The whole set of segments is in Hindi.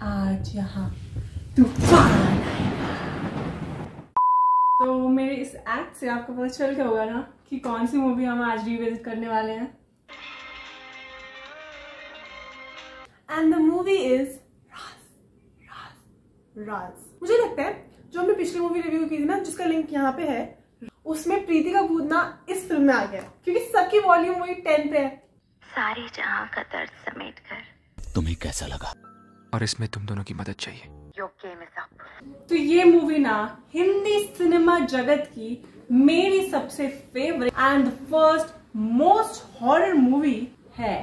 आज यहाँ तूफान आएगा। तो मेरे इस एक्ट से आपको पता चल गया होगा ना कि कौन सी मूवी हम आज रिविजिट करने वाले हैं। एंड द मूवी इज राज। मुझे लगता है जो हमने पिछली मूवी रिव्यू की थी ना, जिसका लिंक यहाँ पे है, उसमें प्रीति का कूदना इस फिल्म में आ गया क्योंकि सबकी वॉल्यूम वही 10 पे है। सारी जहां का दर्द समेट कर तुम्हें कैसा लगा? और इसमें तुम दोनों की मदद चाहिए। Your game is up। तो ये मूवी ना हिंदी सिनेमा जगत की मेरी सबसे favourite and first most horror movie है।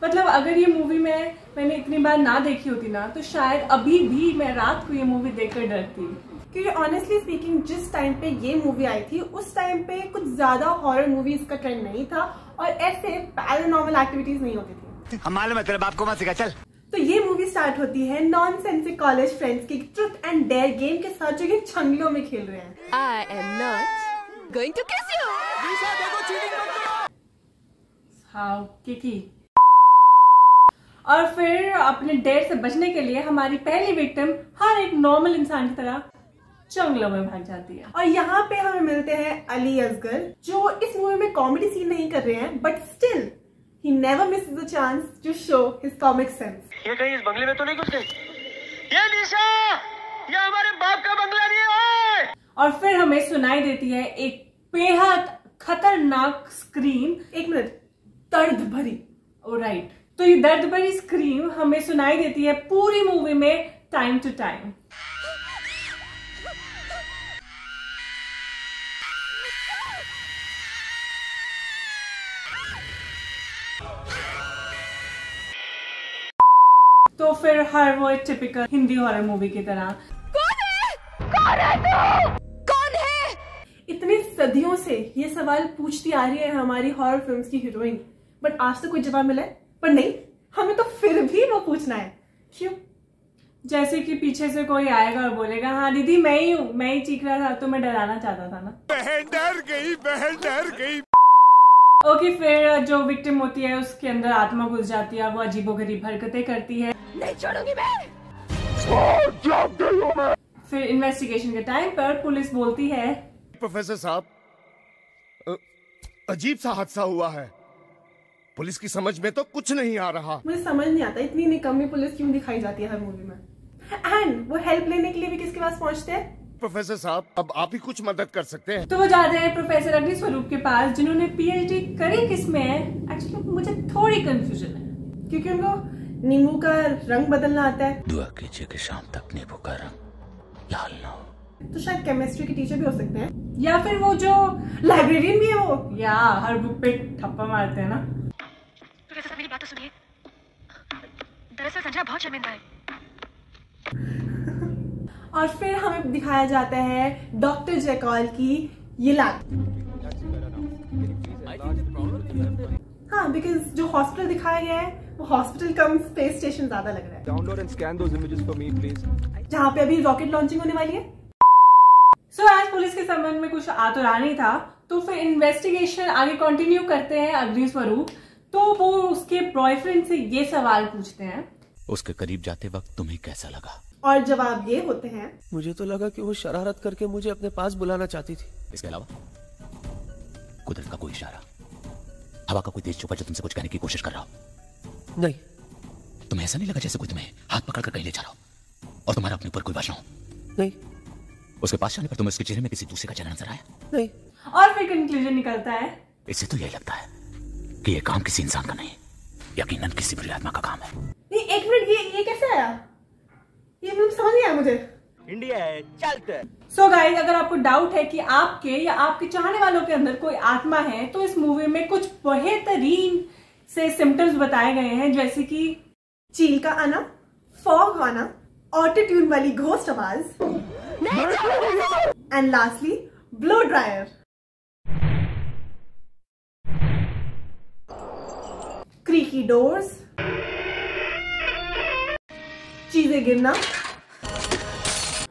मतलब अगर ये मूवी मैंने इतनी बार ना देखी होती ना, तो शायद अभी भी मैं रात को ये मूवी देखकर डरती। क्योंकि ऑनेस्टली स्पीकिंग जिस टाइम पे ये मूवी आई थी उस टाइम पे कुछ ज्यादा हॉरर मूवीज का ट्रेंड नहीं था और ऐसे पैरानॉर्मल एक्टिविटीज नहीं होती थी। हम मालूम है तेरे बाप को मत सिखा, चल। तो ये मूवी स्टार्ट होती है नॉनसेंसिक कॉलेज फ्रेंड्स की ट्रुथ एंड डेयर गेम के साथ जो कि जंगलों में खेल रहे हैं। I am not going to kiss you। हाँ किकी। और फिर अपने डेयर से बचने के लिए हमारी पहली विक्टिम हर एक नॉर्मल इंसान की तरह जंगलों में भाग जाती है। और यहाँ पे हमें मिलते हैं अली असगर, जो इस मूवी में कॉमेडी सीन नहीं कर रहे हैं, but still he never misses the chance to show his comic sense. ये कहीं इस बंगले में तो नहीं घुस गई? ये निशा, ये हमारे बाप का बंगला नहीं है। और फिर हमें सुनाई देती है एक बेहद खतरनाक स्क्रीम। एक मिनट, दर्द भरी। राइट, तो ये दर्द भरी स्क्रीम हमें सुनाई देती है पूरी मूवी में टाइम टू टाइम। तो फिर हर वो टिपिकल हिंदी हॉरर मूवी की तरह, कौन है? कौन है तू? कौन है? इतनी सदियों से ये सवाल पूछती आ रही है हमारी हॉरर फिल्म्स की हीरोइन, बट आज तक कोई जवाब मिला है। पर नहीं, हमें तो फिर भी वो पूछना है। क्यों? जैसे कि पीछे से कोई आएगा और बोलेगा, हाँ दीदी मैं ही हूँ, मैं ही चीख रहा था, तो मैं डराना चाहता था ना। बहन डर गई, बहन डर गई। ओके, फिर जो विक्टिम होती है उसके अंदर आत्मा घुस जाती है, वो अजीबोगरीब हरकतें करती है। नहीं छोड़ूंगी मैं। फिर इन्वेस्टिगेशन के टाइम पर पुलिस बोलती है, प्रोफेसर साहब, अजीब सा हादसा हुआ है, पुलिस की समझ में तो कुछ नहीं आ रहा। मुझे समझ नहीं आता इतनी निकम्मी पुलिस क्यों दिखाई जाती है हर मूवी में। एंड वो हेल्प लेने के लिए भी किसके पास पहुंचते हैं? प्रोफेसर साहब, अब आप ही कुछ मदद कर सकते हैं। तो वो जाते हैं प्रोफेसर अग्निस्वरूप के पास, जिन्होंने पीएचडी करी किसमें है। एक्चुअली मुझे थोड़ी कंफ्यूजन है क्योंकि उनको नींबू का रंग बदलना आता है। दुआ कीजिए कि शाम तक नींबू का रंग लाल ना हो। तो शायद केमिस्ट्री के टीचर भी हो सकते हैं, या फिर वो जो लाइब्रेरियन भी है वो, या हर बुक पे ठप्पा मारते हैं ना। प्रोफेसर मेरी बात तो सुनिए। दरअसल संजना बहुत शर्मिंदा है। और फिर हमें दिखाया जाता है डॉक्टर जैकॉल की ये लैब। हाँ, बिकॉज जो हॉस्पिटल दिखाया गया है वो हॉस्पिटल कम स्पेस स्टेशन ज्यादा लग रहा है। Download and scan those images for me please. जहाँ पे अभी रॉकेट लॉन्चिंग होने वाली है। सो आज पुलिस के संबंध में कुछ आ तो रहा नहीं था, तो फिर इन्वेस्टिगेशन आगे कंटिन्यू करते हैं अग्निस्वरूप। तो वो उसके बॉयफ्रेंड से ये सवाल पूछते हैं, उसके करीब जाते वक्त तुम्हें कैसा लगा? और जवाब ये होते हैं, मुझे तो लगा कि वो शरारत करके मुझे अपने पास बुलाना चाहती थी। इसके अलावा कुदरत का कोई इशारा, हवा का कोई तेज झोंका जो तुमसे कुछ कहने की कोशिश कर रहा हो? नहीं। तुम्हें ऐसा नहीं लगा जैसे कोई तुम्हें हाथ पकड़कर कहीं ले जा रहा हो और तुम्हारा अपने ऊपर कोई वजह हो? नहीं। उसके पास जाने पर तुम्हें उसके चेहरे में किसी दूसरे का चेहरा नजर आया? नहीं। और फिर कंक्लूजन निकलता है, इससे तो यही लगता है कि ये काम किसी इंसान का नहीं, यकीनन किसी बुरी आत्मा का काम है। नहीं एक मिनट, ये कैसे आया? ये मतलब समझ नहीं आया मुझे। इंडिया है, चलते। सो गाइस, अगर आपको डाउट है कि आपके या आपके चाहने वालों के अंदर कोई आत्मा है, तो इस मूवी में कुछ बेहतरीन से सिम्टम्स बताए गए हैं, जैसे कि चील का आना, फॉग आना, ऑटो ट्यून वाली घोस्ट आवाज, and lastly blow dryer. Creaky doors, चीजें गिरना,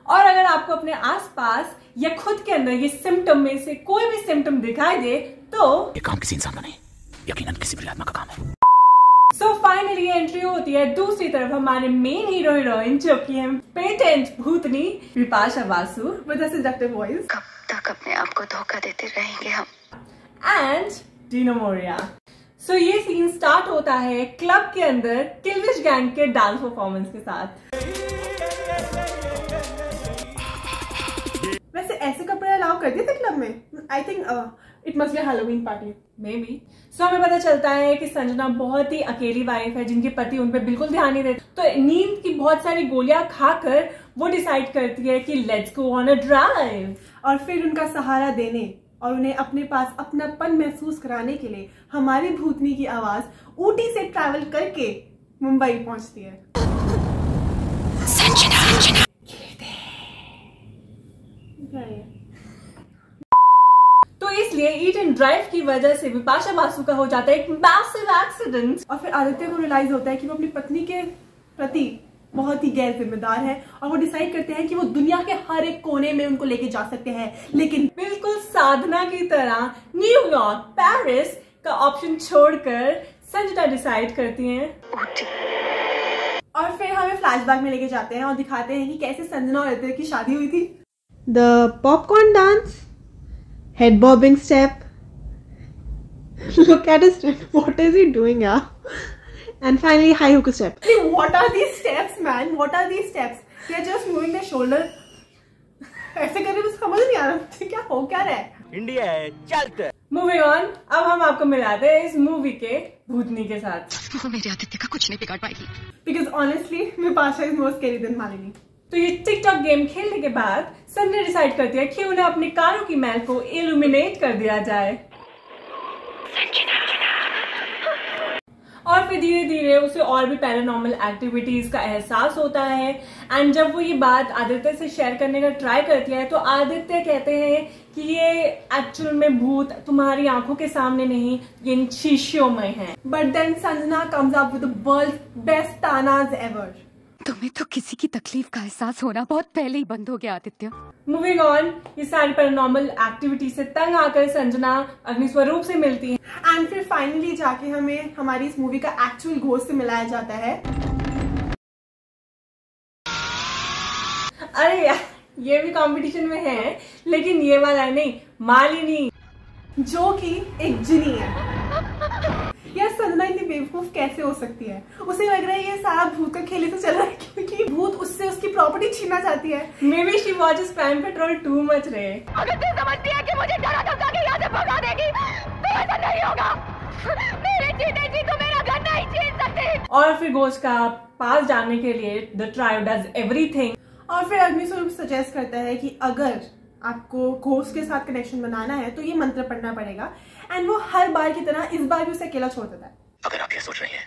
और अगर आपको अपने आसपास या खुद के अंदर ये सिम्टम में से कोई भी सिम्टम दिखाई दे तो ये काम किसी इंसान का नहीं, यकीनन किसी भी आत्मा का काम है। सो फाइनली एंट्री होती है दूसरी तरफ हमारे मेन हीरो हीरोइन जो कि है पेटेंट भूतनी Bipasha Basu with a seductive voice. कब तक अपने आप को धोखा देते रहेंगे हम? And Dino Moriya. सो ये सीन स्टार्ट होता है क्लब के अंदर किल्विश गैंग के डांस परफॉर्मेंस के साथ। वैसे ऐसे कपड़े अलाउ कर दिए थे क्लब में? I think it must be Halloween party maybe. सो हमें पता चलता है कि संजना बहुत ही अकेली वाइफ है जिनके पति उन पे बिल्कुल ध्यान नहीं देते, तो नींद की बहुत सारी गोलियां खाकर वो डिसाइड करती है कि let's go on a drive. और फिर उनका सहारा देने और उन्हें अपने पास अपनापन महसूस कराने के लिए हमारी भूतनी की आवाज ऊटी से ट्रैवल करके मुंबई पहुंचती है। संजना। तो इसलिए ईट एंड ड्राइव की वजह से विपाशा बासु का हो जाता है एक मैसिव एक्सीडेंट और फिर आदित्य को रियलाइज होता है कि वो अपनी पत्नी के प्रति बहुत ही गैर जिम्मेदार है और वो डिसाइड करते हैं कि वो दुनिया के हर एक कोने में उनको लेके जा सकते हैं, लेकिन बिल्कुल साधना की तरह न्यूयॉर्क, पेरिस का ऑप्शन छोड़कर संजना डिसाइड करती हैं। और फिर हमें फ्लैशबैक में लेके जाते हैं और दिखाते हैं कि कैसे संजना और आदित्य की शादी हुई थी। The popcorn dance, head bobbing step. Look at his step. What is he doing, yeah? And finally, high hook step. What are these steps, man? What are these steps? They're just moving their shoulder. ऐसे करने में समझ नहीं आ रहा क्या हो क्या रहा है। इंडिया है, चलते। Moving on, अब हम आपको मिलाते हैं इस मूवी के भूतनी के साथ। वो मेरे आदित्य का कुछ नहीं बिगाड़ पाएगी। Because honestly, Vipasha is more scary than Malini. तो ये टिकटॉक गेम खेलने के बाद संजना डिसाइड करती है कि उन्हें अपने कानों की मैल को इल्यूमिनेट कर दिया जाए और फिर धीरे धीरे उसे और भी पैरानॉर्मल एक्टिविटीज का एहसास होता है। एंड जब वो ये बात आदित्य से शेयर करने का ट्राई करती है तो आदित्य कहते हैं कि ये एक्चुअल में भूत तुम्हारी आंखों के सामने नहीं, ये इन शीशियों में है। But then Sanjana comes up with the world's best तानाज एवर। तुम्हें तो किसी की तकलीफ का एहसास होना बहुत पहले ही बंद हो गया आदित्य। मूविंग ऑन, ये सारी पैरानॉर्मल एक्टिविटी से तंग आकर संजना अग्निस्वरूप से मिलती है एंड फिर फाइनली जाके हमें हमारी इस मूवी का एक्चुअल घोस्ट से मिलाया जाता है। अरे यार ये भी कंपटीशन में है, लेकिन ये वाला नहीं, मालिनी जो कि एक जिनी है। यार संजना इतनी बेवकूफ कैसे हो सकती है? उसे लग रहा है ये सारा भूत का खेल से चल रहा है क्योंकि भूत उससे उसकी प्रॉपर्टी छीनना चाहती है। May be she watches crime petrol too much रे। अगर तू समझती है कि मुझे डरा धमका के यहाँ से भगा देगी तो ऐसा नहीं होगा। मेरे जीते जी तो मेरा घर नहीं छीन सकते। और फिर घोस्ट का पास जाने के लिए द ट्राइब डज एवरीथिंग। और फिर अग्निस्वरूप सजेस्ट करता है कि अगर आपको घोस्ट के साथ कनेक्शन बनाना है तो ये मंत्र पढ़ना पड़ेगा एंड वो हर बार की तरह इस बार भी उसे अकेला छोड़ देता है। अगर आप ये सोच रही हैं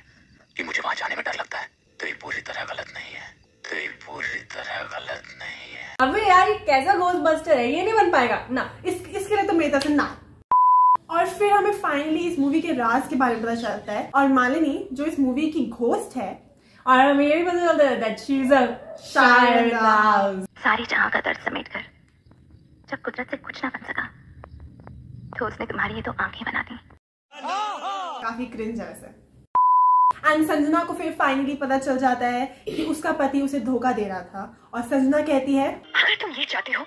कि मुझे वहां जाने में डर लगता है तो ये पूरी तरह गलत नहीं है, तो ये पूरी तरह गलत नहीं है। अबे यार ये कैसा घोस्ट बस्टर है, ये नहीं बन पाएगा ना, इसके लिए तो मेरी तरफ से ना। और फिर हमें फाइनली इस मूवी के राज के बारे में पता चलता है और मालिनी जो इस मूवी की घोस्ट है और हमें ये भी पता चलता है that she is a child house। सारी जहां का दर्द समेट कर जब कुदरत से कुछ ना बन सका तो उसने तुम्हारी ये तो आंखें बना दी। काफी क्रिंज है वैसे। एंड संजना को फिर फाइनली पता चल जाता है कि उसका पति उसे धोखा दे रहा था और संजना कहती है अगर तुम ये चाहते हो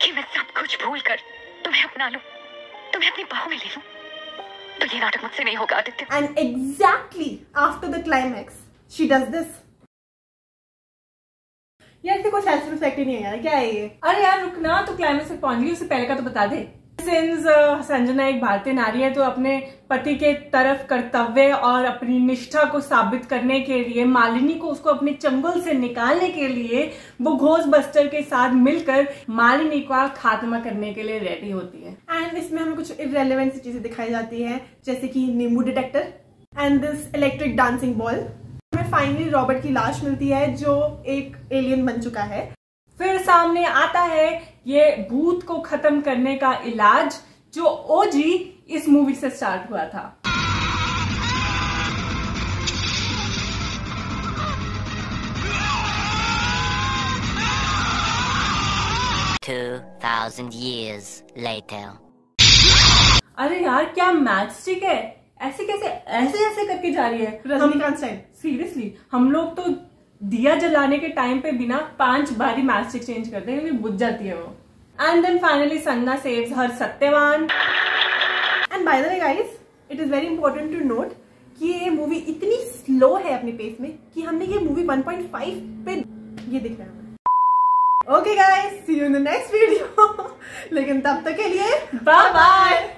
कि मैं सब कुछ भूल कर तुम्हें अपना लूं, तुम्हें अपनी बाहों में ले लूं, तो ये नाटक मुझसे नहीं होगा Aditya. And exactly after the climax she does this. यार इससे कोई सेल्फ रिस्पेक्ट ही नहीं है यार, क्या है ये? अरे यार रुकना, तो क्लाइमैक्स तक पहुंच गई, उससे पहले का तो बता दे। सिंस संजना एक भारतीय नारी है तो अपने पति के तरफ कर्तव्य और अपनी निष्ठा को साबित करने के लिए मालिनी को उसको अपने चंगुल से निकालने के लिए वो घोस्ट बस्टर के साथ मिलकर मालिनी का खात्मा करने के लिए रेडी होती है। एंड इसमें हमें कुछ इररिलेवेंट सी चीजें दिखाई जाती है जैसे कि नींबू detector and this electric dancing ball. हमें फाइनली रॉबर्ट की लाश मिलती है जो एक एलियन बन चुका है। फिर सामने आता है ये भूत को खत्म करने का इलाज जो ओजी इस मूवी से स्टार्ट हुआ था। 2,000 years later. अरे यार क्या मैच स्टिक है, ऐसे कैसे ऐसे ऐसे करके जा रही है रजनीकांत स्टाइल। सीरियसली हम लोग तो दिया जलाने के टाइम पे बिना 5 बारी मैच स्टिक चेंज करते हैं क्योंकि बुझ जाती है वो। And then finally Sanjana saves her Satyavan. And by the way guys, it is very important to note कि ये मूवी इतनी स्लो है अपने पेस में कि हमने ये मूवी 1.5 पे ये दिख रहा है। Okay guys, see you in the next video. लेकिन तब तक के लिए बाय बाय।